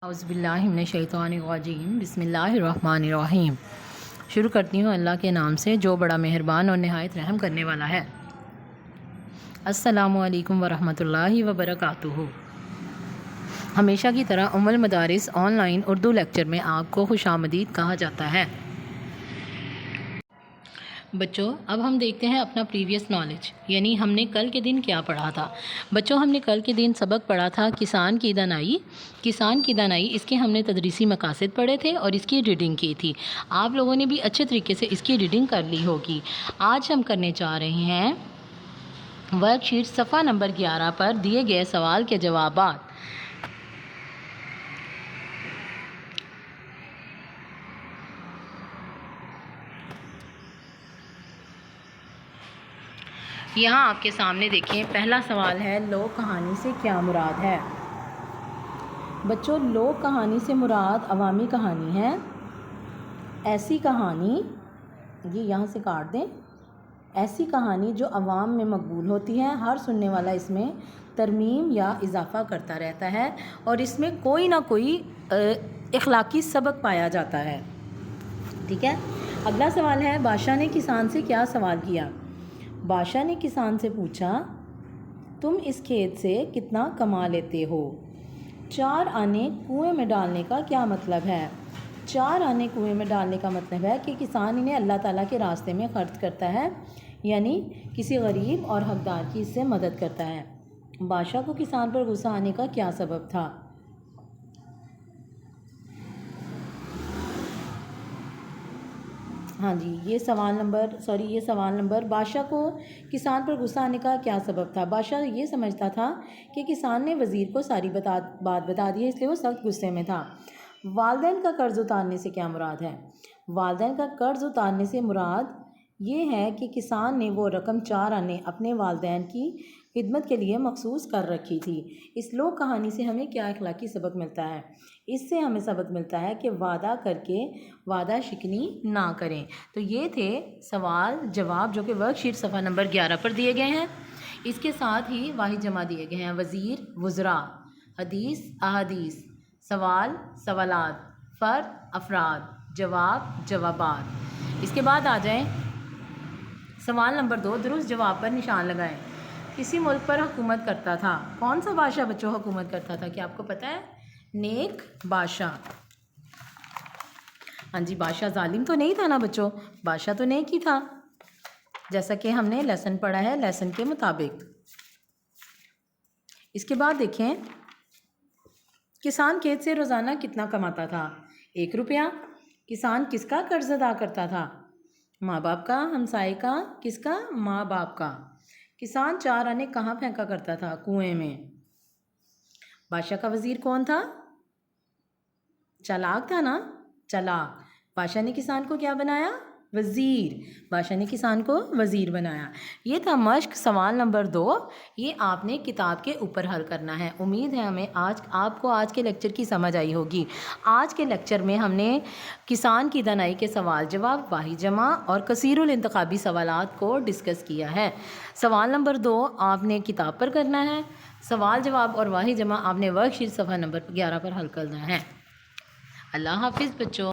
اعوذ باللہ من الشیطان الرجیم، بسم اللہ الرحمن الرحیم۔ شروع کرتی ہوں اللہ کے نام سے جو بڑا مہربان اور نہایت رحم کرنے والا ہے۔ السلام علیکم ورحمۃ اللہ وبرکاتہ۔ ہمیشہ کی طرح ام المدارس آن لائن اردو لیکچر میں آپ کو خوش آمدید کہا جاتا ہے۔ بچوں، اب ہم دیکھتے ہیں اپنا پریویس نالج، یعنی ہم نے کل کے دن کیا پڑھا تھا۔ بچوں، ہم نے کل کے دن سبق پڑھا تھا کسان کی دانائی۔ کسان کی دانائی، اس کے ہم نے تدریسی مقاصد پڑھے تھے اور اس کی ریڈنگ کی تھی۔ آپ لوگوں نے بھی اچھے طریقے سے اس کی ریڈنگ کر لی ہوگی۔ آج ہم کرنے جا رہے ہیں ورک شیٹ صفحہ نمبر 11 پر دیے گئے سوال کے جوابات۔ یہاں آپ کے سامنے دیکھیں، پہلا سوال ہے لوک کہانی سے کیا مراد ہے؟ بچوں، لوک کہانی سے مراد عوامی کہانی ہے۔ ایسی کہانی، یہ یہاں سے کاٹ دیں، ایسی کہانی جو عوام میں مقبول ہوتی ہے، ہر سننے والا اس میں ترمیم یا اضافہ کرتا رہتا ہے اور اس میں کوئی نہ کوئی اخلاقی سبق پایا جاتا ہے۔ ٹھیک ہے، اگلا سوال ہے بادشاہ نے کسان سے کیا سوال کیا؟ بادشاہ نے کسان سے پوچھا، تم اس کھیت سے کتنا کما لیتے ہو؟ 4 آنے کنویں میں ڈالنے کا کیا مطلب ہے؟ 4 آنے کنویں میں ڈالنے کا مطلب ہے کہ کسان انہیں اللہ تعالیٰ کے راستے میں خرچ کرتا ہے، یعنی کسی غریب اور حقدار کی اس سے مدد کرتا ہے۔ بادشاہ کو کسان پر غصہ آنے کا کیا سبب تھا؟ ہاں جی، یہ سوال نمبر بادشاہ کو کسان پر غصہ آنے کا کیا سبب تھا؟ بادشاہ یہ سمجھتا تھا کہ کسان نے وزیر کو ساری بات بتا دی ہے، اس لیے وہ سخت غصے میں تھا۔ والدین کا قرض اتارنے سے کیا مراد ہے؟ والدین کا قرض اتارنے سے مراد یہ ہے کہ کسان نے وہ رقم 4 آنے اپنے والدین کی خدمت کے لیے مخصوص کر رکھی تھی۔ اس لوک کہانی سے ہمیں کیا اخلاقی سبق ملتا ہے؟ اس سے ہمیں سبق ملتا ہے کہ وعدہ کر کے وعدہ شکنی نہ کریں۔ تو یہ تھے سوال جواب جو کہ ورک شیٹ صفحہ نمبر 11 پر دیے گئے ہیں۔ اس کے ساتھ ہی واحد جمع دیے گئے ہیں: وزیر، وزراء، حدیث، احادیث، سوال، سوالات، فرد، افراد، جواب، جوابات۔ اس کے بعد آ جائیں سوال نمبر 2، درست جواب پر نشان لگائیں۔ کسی ملک پر حکومت کرتا تھا، کون سا بادشاہ بچوں حکومت کرتا تھا؟ کیا آپ کو پتہ ہے؟ نیک بادشاہ۔ ہاں جی، بادشاہ ظالم تو نہیں تھا نا بچوں، بادشاہ تو نیک ہی تھا، جیسا کہ ہم نے لیسن پڑھا ہے، لیسن کے مطابق۔ اس کے بعد دیکھیں، کسان کھیت سے روزانہ کتنا کماتا تھا؟ 1 روپیہ۔ کسان کس کا قرض ادا کرتا تھا؟ ماں باپ کا، ہمسائے کا، کس کا؟ ماں باپ کا۔ کسان 4 آنے کہاں پھینکا کرتا تھا؟ کنویں میں۔ بادشاہ کا وزیر کون تھا؟ چالاک تھا نا، چالاک۔ بادشاہ نے کسان کو کیا بنایا؟ وزیر۔ بادشاہ نے کسان کو وزیر بنایا۔ یہ تھا مشق سوال نمبر 2، یہ آپ نے کتاب کے اوپر حل کرنا ہے۔ امید ہے آپ کو آج کے لیکچر کی سمجھ آئی ہوگی۔ آج کے لیکچر میں ہم نے کسان کی دانائی کے سوال جواب، واحد جمع اور کثیر الانتخابی سوالات کو ڈسکس کیا ہے۔ سوال نمبر 2 آپ نے کتاب پر کرنا ہے، سوال جواب اور واحد جمع آپ نے ورک شیٹ صفحہ نمبر 11 پر حل کرنا ہے۔ اللہ حافظ بچوں۔